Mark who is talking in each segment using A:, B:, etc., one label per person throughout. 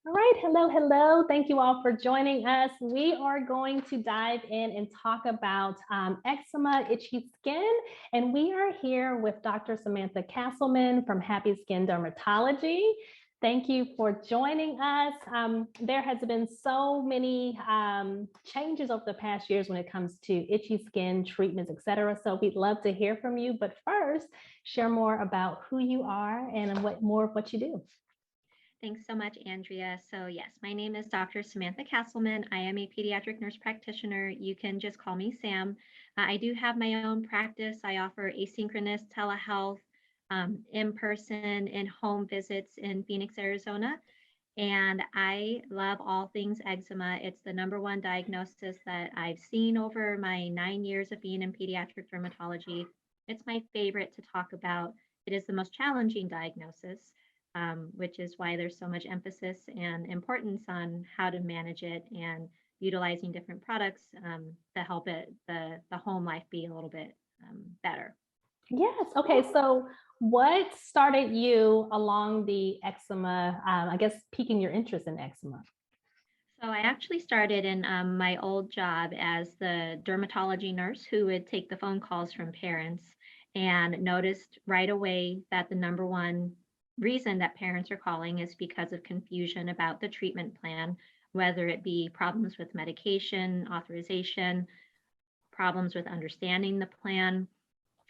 A: All right, hello, hello. Thank you all for joining us. We are going to dive in and talk about eczema, itchy skin, and we are here with Dr. Samantha Cassleman from Happy Skin Dermatology. Thank you for joining us. There has been so many changes over the past years when it comes to itchy skin treatments, et cetera. So we'd love to hear from you. But first, share more about who you are and more of what you do.
B: Thanks so much, Andrea. So yes, my name is Dr. Samantha Cassleman. I am a pediatric nurse practitioner. You can just call me Sam. I do have my own practice. I offer asynchronous telehealth, in-person and home visits in Phoenix, Arizona. And I love all things eczema. It's the number one diagnosis that I've seen over my 9 years of being in pediatric dermatology. It's my favorite to talk about. It is the most challenging diagnosis, which is why there's so much emphasis and importance on how to manage it and utilizing different products to help the home life be a little bit better.
A: Yes. Okay. So, what started you along the eczema? I guess piquing your interest in eczema.
B: So I actually started in my old job as the dermatology nurse who would take the phone calls from parents and noticed right away that the number one reason that parents are calling is because of confusion about the treatment plan, whether it be problems with medication, authorization, problems with understanding the plan,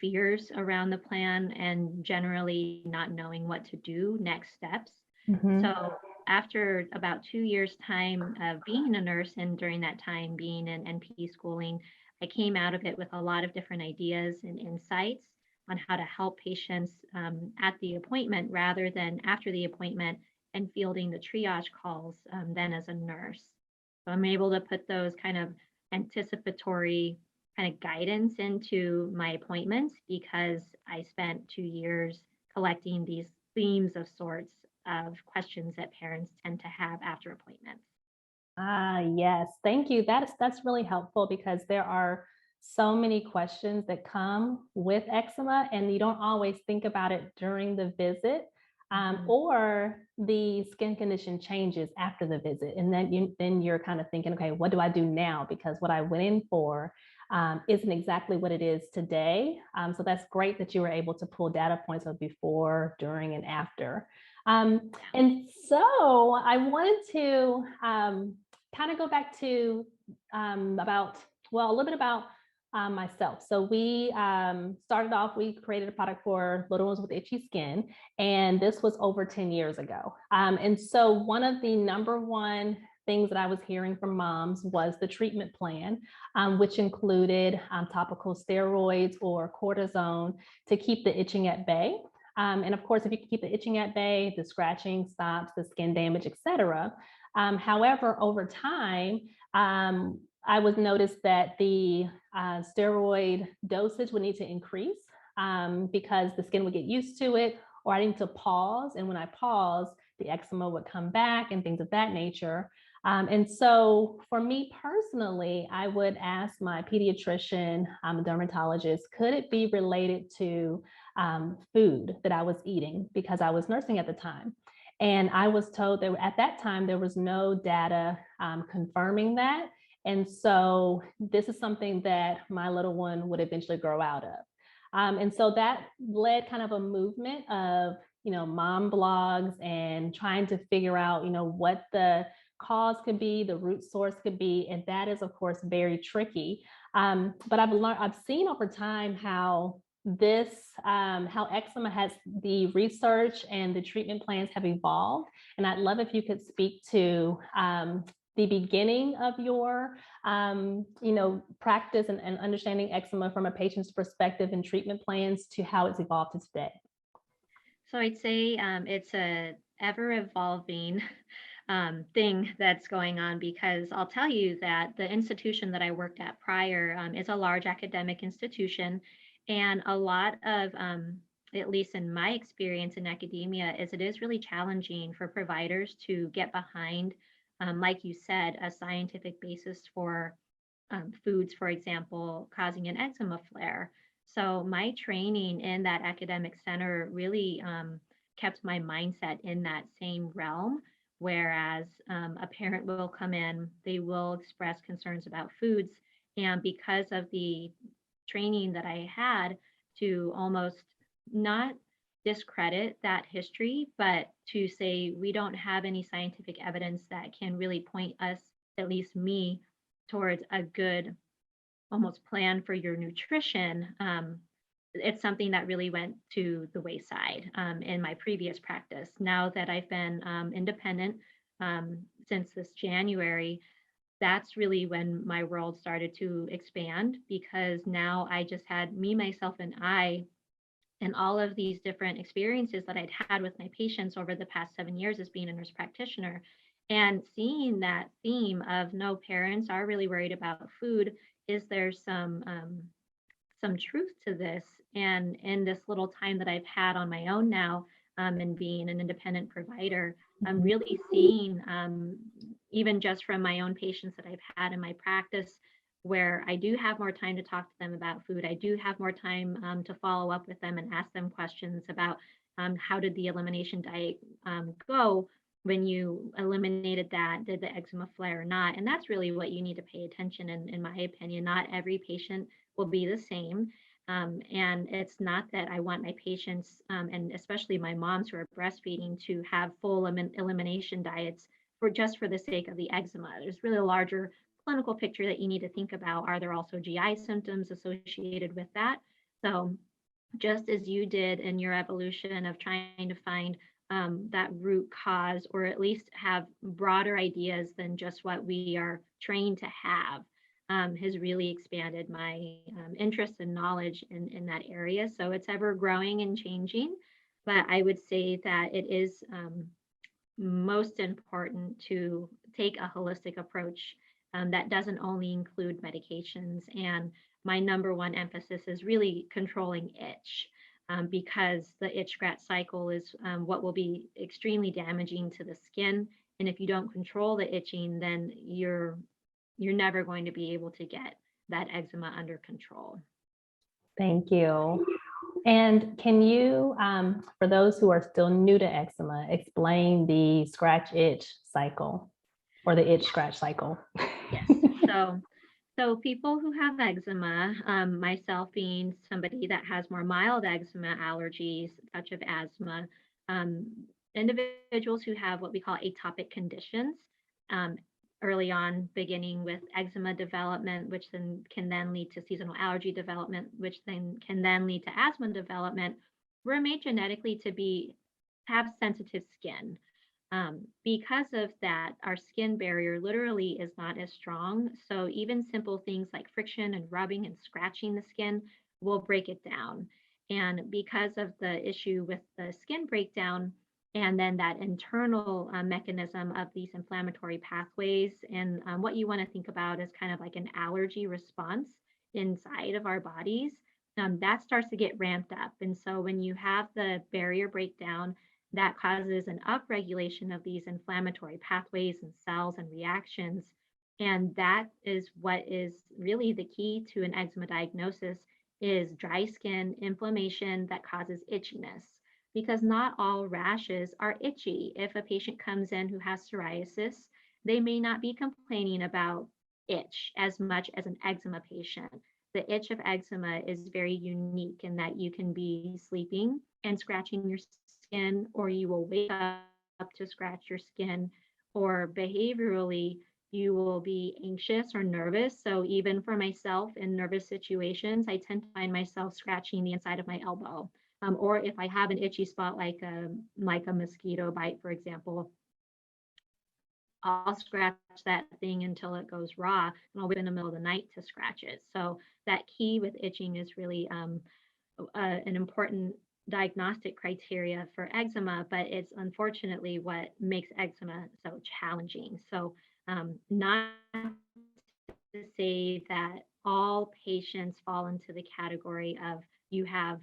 B: fears around the plan, and generally not knowing what to do, next steps.
A: Mm-hmm.
B: So after about 2 years' time of being a nurse and during that time being in NP schooling, I came out of it with a lot of different ideas and insights on how to help patients at the appointment rather than after the appointment and fielding the triage calls then as a nurse. So I'm able to put those kind of anticipatory kind of guidance into my appointments because I spent 2 years collecting these themes of sorts of questions that parents tend to have after appointments.
A: Ah, yes. Thank you. That's really helpful because there are so many questions that come with eczema, and you don't always think about it during the visit, or the skin condition changes after the visit, and then you're kind of thinking, okay, what do I do now? Because what I went in for isn't exactly what it is today. So that's great that you were able to pull data points of before, during, and after. And so I wanted to kind of go back to a little bit about myself. So we started off, we created a product for little ones with itchy skin, and this was over 10 years ago. And so one of the number one things that I was hearing from moms was the treatment plan, which included topical steroids or cortisone to keep the itching at bay. And of course, if you can keep the itching at bay, the scratching stops, the skin damage, et cetera. However, over time, I was noticed that the steroid dosage would need to increase because the skin would get used to it, or I need to pause. And when I pause, the eczema would come back and things of that nature. And so for me personally, I would ask my pediatrician, dermatologist, could it be related to food that I was eating because I was nursing at the time? And I was told that at that time, there was no data confirming that. And so this is something that my little one would eventually grow out of. And so that led kind of a movement of, mom blogs and trying to figure out, what the cause could be, the root source could be. And that is, of course, very tricky. But I've seen over time how how eczema has the research and the treatment plans have evolved. And I'd love if you could speak to the beginning of your, practice and understanding eczema from a patient's perspective and treatment plans to how it's evolved to today.
B: So I'd say it's a ever evolving thing that's going on because I'll tell you that the institution that I worked at prior is a large academic institution. And a lot of, at least in my experience in academia, is it is really challenging for providers to get behind, like you said, a scientific basis for foods, for example, causing an eczema flare. So my training in that academic center really kept my mindset in that same realm Whereas a parent will come in, they will express concerns about foods. And because of the training that I had to almost not discredit that history, but to say we don't have any scientific evidence that can really point us, at least me, towards a good almost plan for your nutrition, it's something that really went to the wayside in my previous practice. Now that I've been independent since this January, that's really when my world started to expand because now I just had me, myself, and I, and all of these different experiences that I'd had with my patients over the past 7 years as being a nurse practitioner. And seeing that theme of no, parents are really worried about food. Is there some truth to this? And in this little time that I've had on my own now, and being an independent provider, I'm
A: Mhm.
B: really seeing, even just from my own patients that I've had in my practice, where I do have more time to talk to them about food. I do have more time to follow up with them and ask them questions about how did the elimination diet go when you eliminated that? Did the eczema flare or not? And that's really what you need to pay attention in my opinion. Not every patient will be the same. And it's not that I want my patients, and especially my moms who are breastfeeding, to have full elimination diets for the sake of the eczema. There's really a larger clinical picture that you need to think about. Are there also GI symptoms associated with that? So just as you did in your evolution of trying to find that root cause, or at least have broader ideas than just what we are trained to have, has really expanded my interest and knowledge in that area. So it's ever growing and changing. But I would say that it is most important to take a holistic approach that doesn't only include medications. And my number one emphasis is really controlling itch. Because the itch scratch cycle is what will be extremely damaging to the skin. And if you don't control the itching, then you're never going to be able to get that eczema under control.
A: Thank you. And can you, for those who are still new to eczema, explain the scratch itch cycle or the itch scratch cycle?
B: Yes. So So people who have eczema, myself being somebody that has more mild eczema allergies, such as asthma, um, individuals who have what we call atopic conditions, um, early on, beginning with eczema development, which then can then lead to seasonal allergy development, which then can then lead to asthma development, were made genetically to be have sensitive skin. Because of that, our skin barrier literally is not as strong. So even simple things like friction and rubbing and scratching the skin will break it down. And because of the issue with the skin breakdown, and then that internal mechanism of these inflammatory pathways, and what you want to think about is kind of like an allergy response inside of our bodies, that starts to get ramped up. And so when you have the barrier breakdown, that causes an upregulation of these inflammatory pathways and cells and reactions. And that is what is really the key to an eczema diagnosis, is dry skin inflammation that causes itchiness. Because not all rashes are itchy. If a patient comes in who has psoriasis, they may not be complaining about itch as much as an eczema patient. The itch of eczema is very unique in that you can be sleeping and scratching your skin, or you will wake up to scratch your skin, or behaviorally, you will be anxious or nervous. So, even for myself in nervous situations, I tend to find myself scratching the inside of my elbow. Or if I have an itchy spot like a mosquito bite, for example, I'll scratch that thing until it goes raw, and I'll wait in the middle of the night to scratch it. So that key with itching is really an important diagnostic criteria for eczema, but it's unfortunately what makes eczema so challenging. So, not to say that all patients fall into the category of you have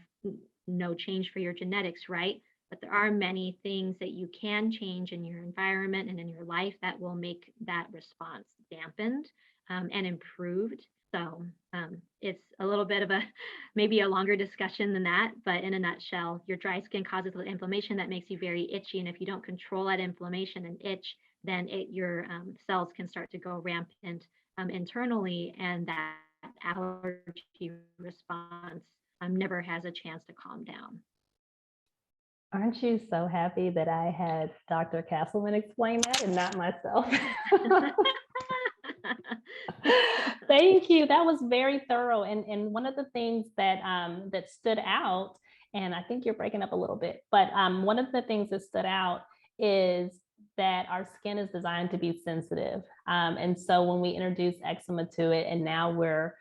B: no change for your genetics, right? But there are many things that you can change in your environment and in your life that will make that response dampened. and improved. So it's a little bit of a maybe a longer discussion than that, but in a nutshell, your dry skin causes the inflammation that makes you very itchy, and if you don't control that inflammation and itch, then your cells can start to go rampant internally, and that allergy response never has a chance to calm down.
A: Aren't you so happy that I had Dr. Cassleman explain that and not myself? Thank you. That was very thorough. And one of the things that that stood out, and I think you're breaking up a little bit, but one of the things that stood out is that our skin is designed to be sensitive. And so when we introduce eczema to it, and now we're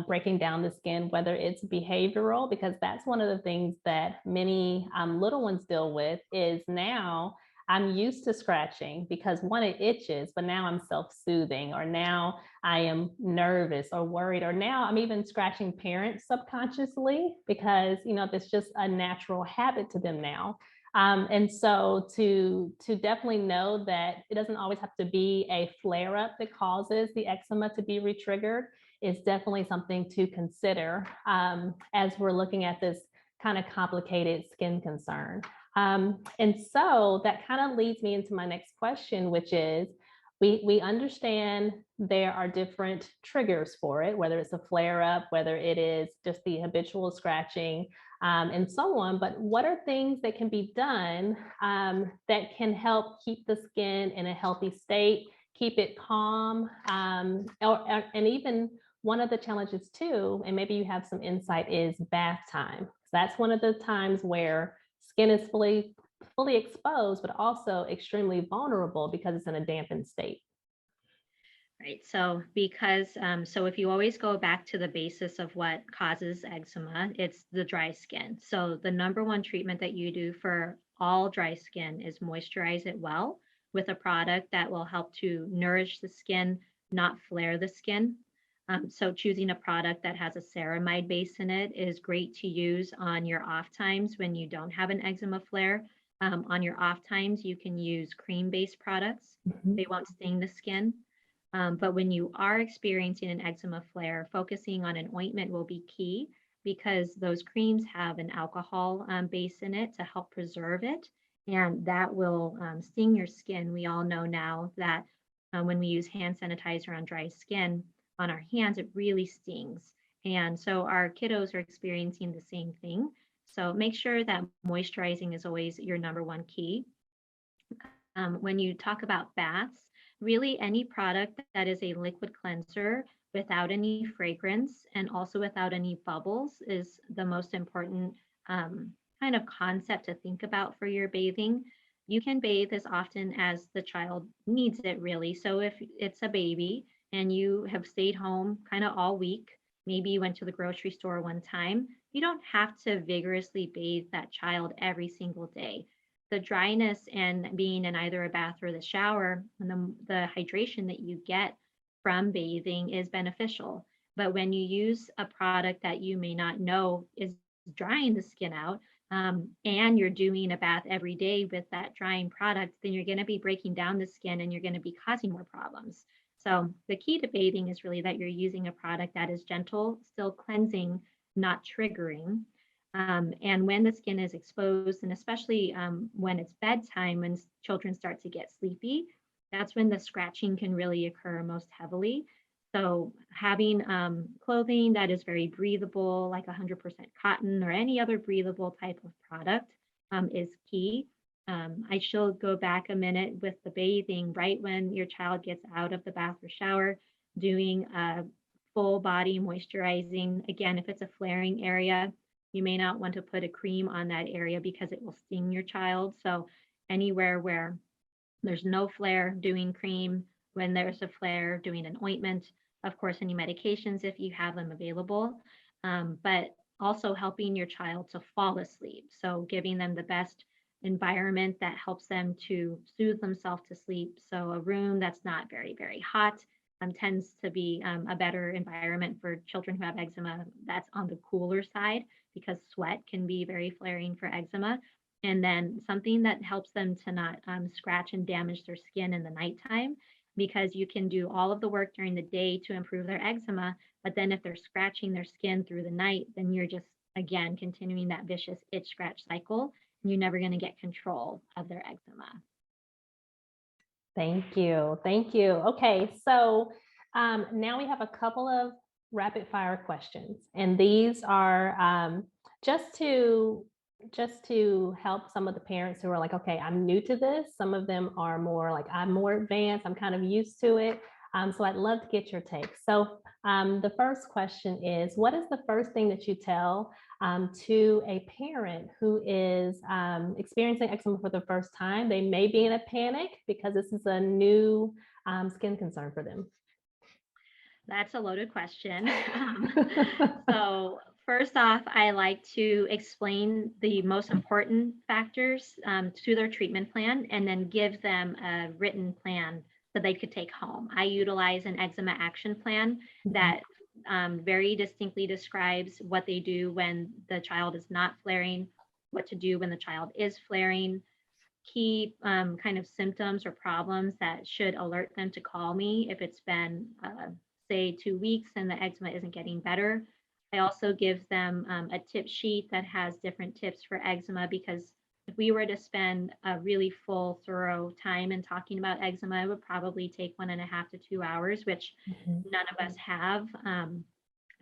A: breaking down the skin, whether it's behavioral, because that's one of the things that many little ones deal with, is now I'm used to scratching because one, it itches, but now I'm self-soothing, or now I am nervous or worried, or now I'm even scratching parents subconsciously because, you know, that's just a natural habit to them now. And so to definitely know that it doesn't always have to be a flare up that causes the eczema to be retriggered is definitely something to consider as we're looking at this kind of complicated skin concern. And so that kind of leads me into my next question, which is, we understand there are different triggers for it, whether it's a flare up, whether it is just the habitual scratching, and so on. But what are things that can be done that can help keep the skin in a healthy state, keep it calm, and even one of the challenges too, and maybe you have some insight, is bath time. That's one of the times where skin is fully exposed, but also extremely vulnerable because it's in a dampened state.
B: Right. So because so if you always go back to the basis of what causes eczema, it's the dry skin. So the number one treatment that you do for all dry skin is moisturize it well with a product that will help to nourish the skin, not flare the skin. So choosing a product that has a ceramide base in it is great to use on your off times when you don't have an eczema flare. On your off times, you can use cream-based products.
A: Mhm.
B: They won't sting the skin. But when you are experiencing an eczema flare, focusing on an ointment will be key because those creams have an alcohol base in it to help preserve it. And that will sting your skin. We all know now that when we use hand sanitizer on dry skin on our hands, it really stings. And so our kiddos are experiencing the same thing. So make sure that moisturizing is always your number one key. When you talk about baths, really any product that is a liquid cleanser without any fragrance and also without any bubbles is the most important kind of concept to think about for your bathing. You can bathe as often as the child needs it, really. So if it's a baby and you have stayed home kind of all week, maybe you went to the grocery store one time, you don't have to vigorously bathe that child every single day. The dryness and being in either a bath or the shower and the hydration that you get from bathing is beneficial. But when you use a product that you may not know is drying the skin out, and you're doing a bath every day with that drying product, then you're going to be breaking down the skin and you're going to be causing more problems. So the key to bathing is really that you're using a product that is gentle, still cleansing, not triggering. And when the skin is exposed, and especially when it's bedtime, when children start to get sleepy, that's when the scratching can really occur most heavily. So having clothing that is very breathable, like 100% cotton or any other breathable type of product is key. I shall go back a minute with the bathing, right when your child gets out of the bath or shower, doing a full body moisturizing. Again, if it's a flaring area, you may not want to put a cream on that area because it will sting your child. So anywhere where there's no flare, doing cream. When there's a flare, doing an ointment. Of course, any medications if you have them available, but also helping your child to fall asleep. So giving them the best environment that helps them to soothe themselves to sleep. So a room that's not very, very hot tends to be a better environment for children who have eczema that's on the cooler side because sweat can be very flaring for eczema. And then something that helps them to not scratch and damage their skin in the nighttime because you can do all of the work during the day to improve their eczema. But then if they're scratching their skin through the night, then you're just, again, continuing that vicious itch scratch cycle. And you're never going to get control of their eczema.
A: Thank you. Thank you. Okay, so now we have a couple of rapid fire questions, and these are just to help some of the parents who are like, okay, I'm new to this. Some of them are more like, I'm more advanced, I'm kind of used to it. So I'd love to get your take. So the first question is, what is the first thing that you tell to a parent who is experiencing eczema for the first time? They may be in a panic because this is a new skin concern for them.
B: That's a loaded question. So first off, I like to explain the most important factors to their treatment plan and then give them a written plan that they could take home. I utilize an eczema action plan that very distinctly describes what they do when the child is not flaring, what to do when the child is flaring, key kind of symptoms or problems that should alert them to call me if it's been, say, 2 weeks and the eczema isn't getting better. I also give them a tip sheet that has different tips for eczema, because if we were to spend a really full, thorough time in talking about eczema, it would probably take 1.5 to 2 hours, which none of us have.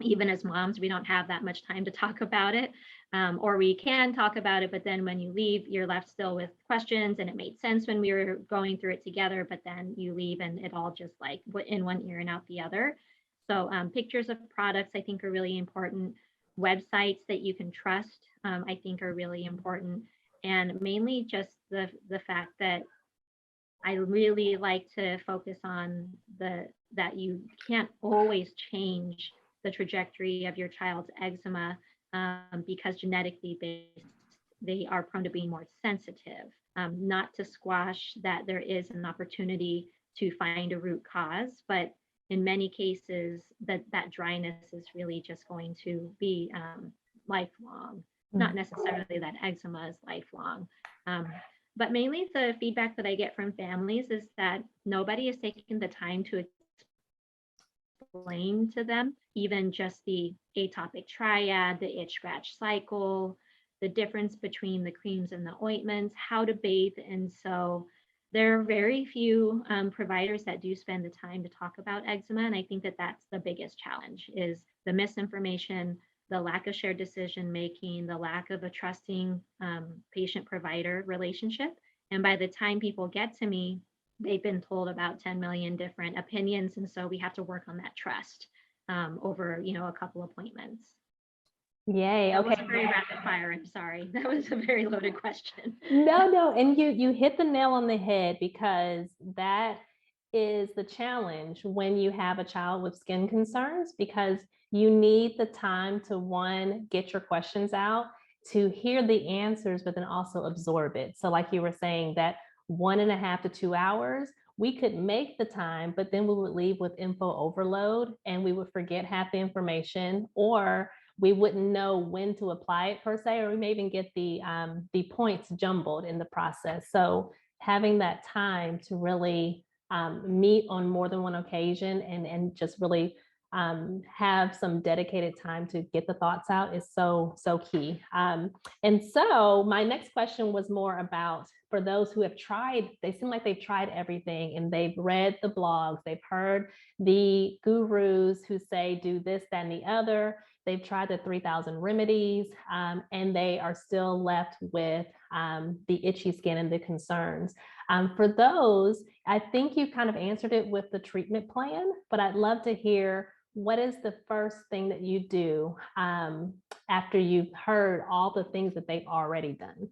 B: Even as moms, we don't have that much time to talk about it, or we can talk about it, but then when you leave, you're left still with questions, and it made sense when we were going through it together, but then you leave and it all just like in one ear and out the other. So pictures of products, I think, are really important. Websites that you can trust, I think, are really important, and mainly just the fact that I really like to focus on that you can't always change the trajectory of your child's eczema, because genetically they are prone to being more sensitive. Not to squash that there is an opportunity to find a root cause, but in many cases that dryness is really just going to be lifelong. Not necessarily that eczema is lifelong. But mainly the feedback that I get from families is that nobody is taking the time to explain to them even just the atopic triad, the itch scratch cycle, the difference between the creams and the ointments, how to bathe. And so there are very few providers that do spend the time to talk about eczema. And I think that that's the biggest challenge, is the misinformation, the lack of shared decision making, the lack of a trusting patient-provider relationship. And by the time people get to me, they've been told about 10 million different opinions. And so we have to work on that trust over, a couple appointments.
A: Yay.
B: That
A: Okay.
B: wasn't very rapid fire. I'm sorry. That was a very loaded question.
A: No. And you hit the nail on the head, because that is the challenge when you have a child with skin concerns, because you need the time to, one, get your questions out, to hear the answers, but then also absorb it. So like you were saying, that 1.5 to 2 hours, we could make the time, but then we would leave with info overload and we would forget half the information, or we wouldn't know when to apply it per se, or we may even get the points jumbled in the process. So having that time to really meet on more than one occasion and just really have some dedicated time to get the thoughts out is so key. And so my next question was more about, for those who have tried, they seem like they've tried everything and they've read the blogs, they've heard the gurus who say do this, that, and the other. They've tried the 3,000 remedies, and they are still left with the itchy skin and the concerns. For those, I think you kind of answered it with the treatment plan, but I'd love to hear, what is the first thing that you do after you've heard all the things that they've already done?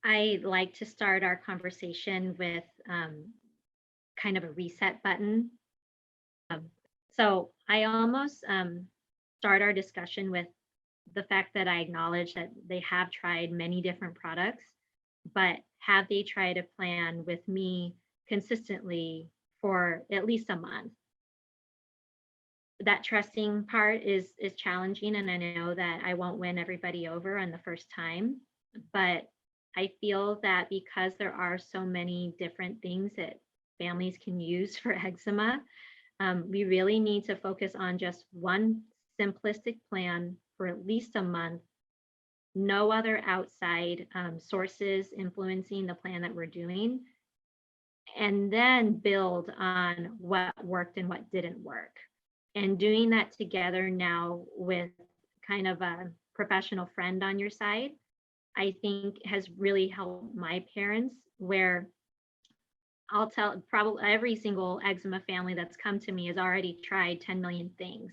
B: I like to start our conversation with kind of a reset button. So I almost start our discussion with the fact that I acknowledge that they have tried many different products, but have they tried a plan with me consistently for at least a month? That trusting part is challenging, and I know that I won't win everybody over on the first time, but I feel that because there are so many different things that families can use for eczema. We really need to focus on just one simplistic plan for at least a month, no other outside sources influencing the plan that we're doing, and then build on what worked and what didn't work. And doing that together now with kind of a professional friend on your side, I think has really helped my parents, where I'll tell probably every single eczema family that's come to me has already tried 10 million things.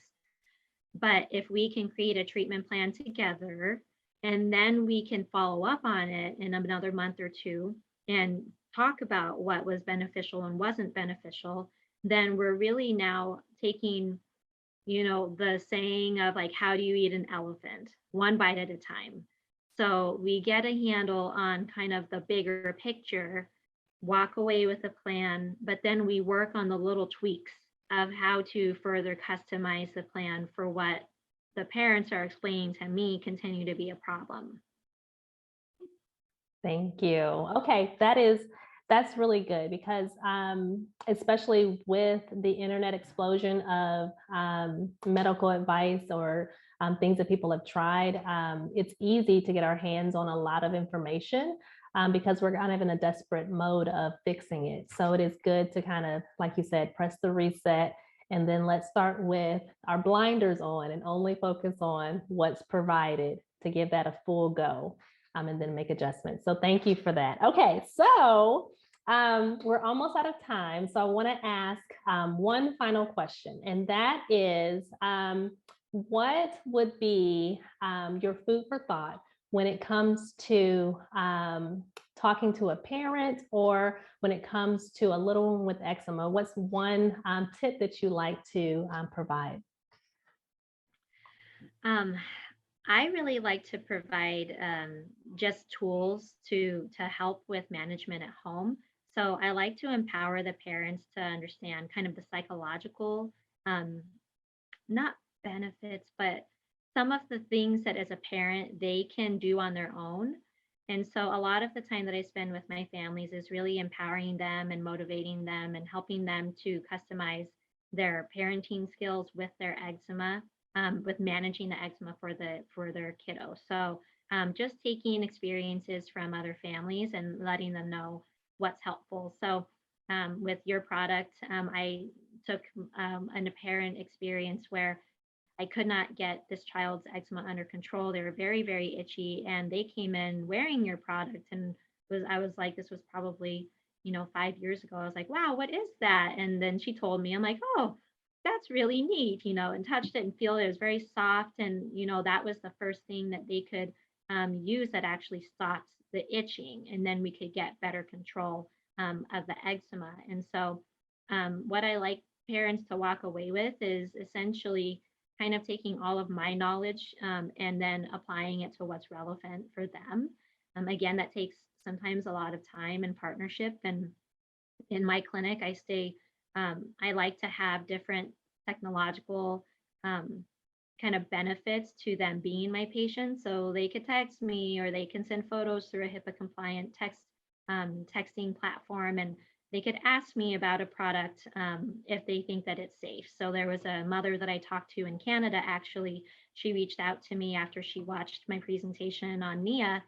B: But if we can create a treatment plan together and then we can follow up on it in another month or two and talk about what was beneficial and wasn't beneficial, then we're really now taking, the saying of like, how do you eat an elephant? One bite at a time. So we get a handle on kind of the bigger picture, walk away with a plan, but then we work on the little tweaks of how to further customize the plan for what the parents are explaining to me continue to be a problem.
A: Thank you. Okay, that's really good because especially with the internet explosion of medical advice or things that people have tried, it's easy to get our hands on a lot of information because we're kind of in a desperate mode of fixing it. So it is good to kind of, like you said, press the reset and then let's start with our blinders on and only focus on what's provided to give that a full go. And then make adjustments. So thank you for that. Okay, so we're almost out of time. So I want to ask one final question, and that is, what would be your food for thought when it comes to talking to a parent or when it comes to a little one with eczema? What's one tip that you like to provide?
B: I really like to provide just tools to help with management at home. So I like to empower the parents to understand kind of the psychological, um, not benefits, but some of the things that as a parent they can do on their own. And so a lot of the time that I spend with my families is really empowering them and motivating them and helping them to customize their parenting skills with their eczema, with managing the eczema for their kiddo. So just taking experiences from other families and letting them know what's helpful. So with your product, I took an apparent experience where I could not get this child's eczema under control. They were very, very itchy, and they came in wearing your product, and I was like, this was probably 5 years ago. I was like, wow, what is that? And then she told me, I'm like, oh, that's really neat, and touched it and feel it. It was very soft, and that was the first thing that they could use that actually stopped the itching, and then we could get better control of the eczema. And so, what I like parents to walk away with is essentially kind of taking all of my knowledge and then applying it to what's relevant for them. Again, that takes sometimes a lot of time and partnership. And in my clinic, I like to have different technological kind of benefits to them being my patient. So they could text me or they can send photos through a HIPAA compliant texting platform, and they could ask me about a product if they think that it's safe. So there was a mother that I talked to in Canada, actually. She reached out to me after she watched my presentation on Nia.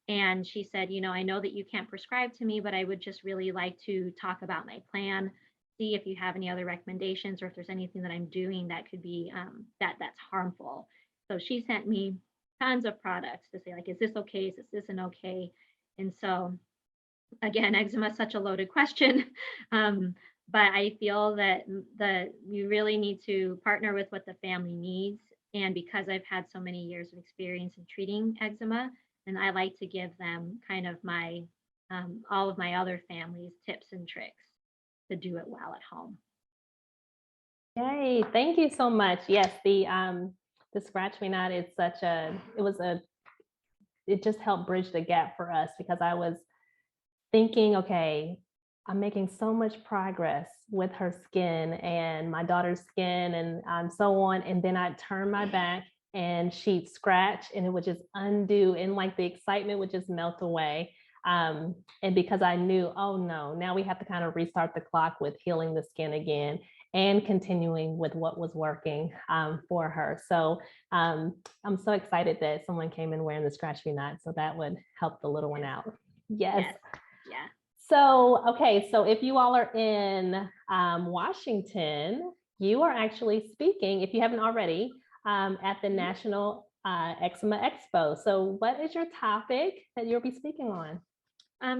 B: And she said, I know that you can't prescribe to me, but I would just really like to talk about my plan, see if you have any other recommendations or if there's anything that I'm doing that could be that's harmful. So she sent me tons of products to say, like, is this okay? Is this an okay? And so again, eczema is such a loaded question. But I feel that you really need to partner with what the family needs. And because I've had so many years of experience in treating eczema, and I like to give them kind of my all of my other families tips and tricks to do it well at home.
A: Yay, thank you so much. Yes, the Scratch Me Not is it just helped bridge the gap for us because I was thinking, okay, I'm making so much progress with her skin and my daughter's skin and so on. And then I'd turn my back and she'd scratch and it would just undo and like the excitement would just melt away. And because I knew, oh no, now we have to kind of restart the clock with healing the skin again and continuing with what was working for her. So I'm so excited that someone came in wearing the ScratchMeNot, so that would help the little one out. Yes.
B: Yeah.
A: So, okay, so if you all are in Washington, you are actually speaking, if you haven't already, at the National Eczema Expo. So what is your topic that you'll be speaking on?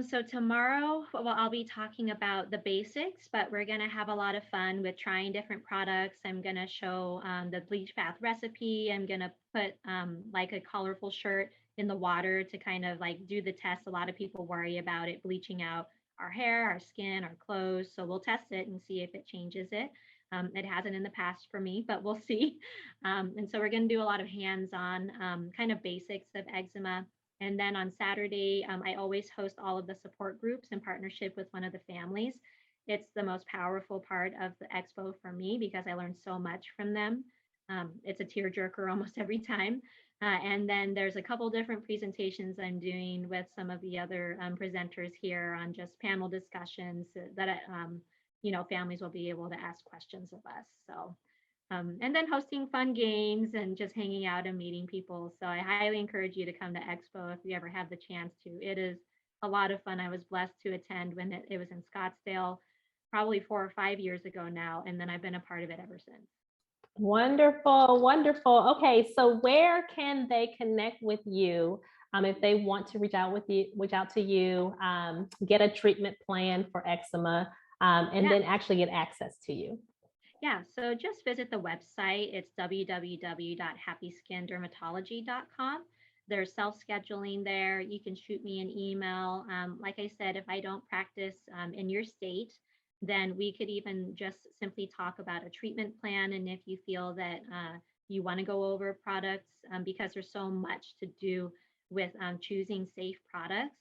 B: So tomorrow, well, I'll be talking about the basics, but we're gonna have a lot of fun with trying different products. I'm gonna show the bleach bath recipe. I'm gonna put like a colorful shirt in the water to kind of like do the test. A lot of people worry about it bleaching out our hair, our skin, our clothes. So we'll test it and see if it changes it. It hasn't in the past for me, but we'll see. And so we're gonna do a lot of hands-on kind of basics of eczema. And then on Saturday, I always host all of the support groups in partnership with one of the families. It's the most powerful part of the expo for me because I learned so much from them. It's a tearjerker almost every time. And then there's a couple different presentations I'm doing with some of the other presenters here on just panel discussions that families will be able to ask questions of us. So and then hosting fun games and just hanging out and meeting people. So I highly encourage you to come to Expo if you ever have the chance to. It is a lot of fun. I was blessed to attend when it was in Scottsdale, probably 4 or 5 years ago now, and then I've been a part of it ever since.
A: Wonderful, wonderful. Okay, so where can they connect with you if they want to reach out to you, get a treatment plan for eczema, and then actually get access to you?
B: Yeah, so just visit the website. It's www.happyskindermatology.com. There's self-scheduling there. You can shoot me an email. Like I said, if I don't practice in your state, then we could even just simply talk about a treatment plan. And if you feel that you want to go over products, because there's so much to do with choosing safe products,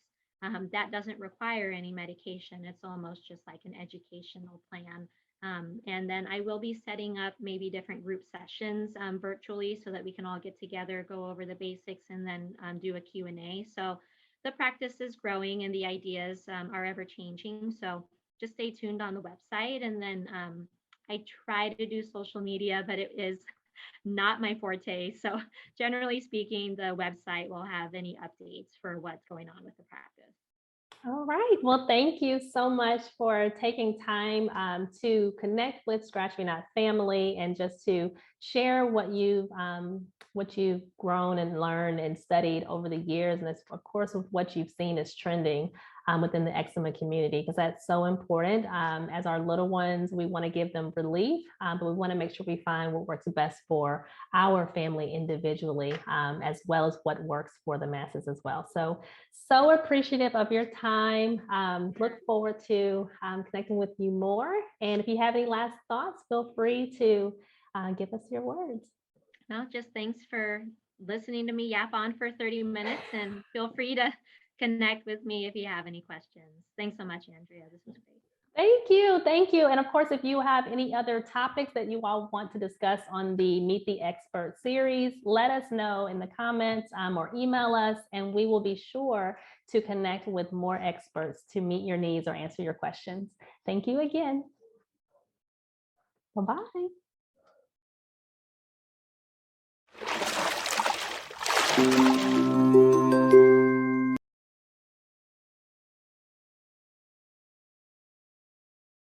B: that doesn't require any medication. It's almost just like an educational plan. And then I will be setting up maybe different group sessions virtually so that we can all get together, go over the basics, and then do a Q&A. So the practice is growing and the ideas are ever changing. So just stay tuned on the website. And then I try to do social media, but it is not my forte. So generally speaking, the website will have any updates for what's going on with the practice.
A: All right. Well, thank you so much for taking time to connect with ScratchMeNot family and just to share what you've grown and learned and studied over the years, and it's, of course, with what you've seen is trending within the eczema community, because that's so important. As our little ones, we want to give them relief, but we want to make sure we find what works best for our family individually, as well as what works for the masses as well. So appreciative of your time. Look forward to connecting with you more. And if you have any last thoughts, feel free to give us your words.
B: No, just thanks for listening to me yap on for 30 minutes, and feel free to connect with me if you have any questions. Thanks so much, Andrea. This was great.
A: Thank you. Thank you. And of course, if you have any other topics that you all want to discuss on the Meet the Expert series, let us know in the comments or email us, and we will be sure to connect with more experts to meet your needs or answer your questions. Thank you again. Bye-bye.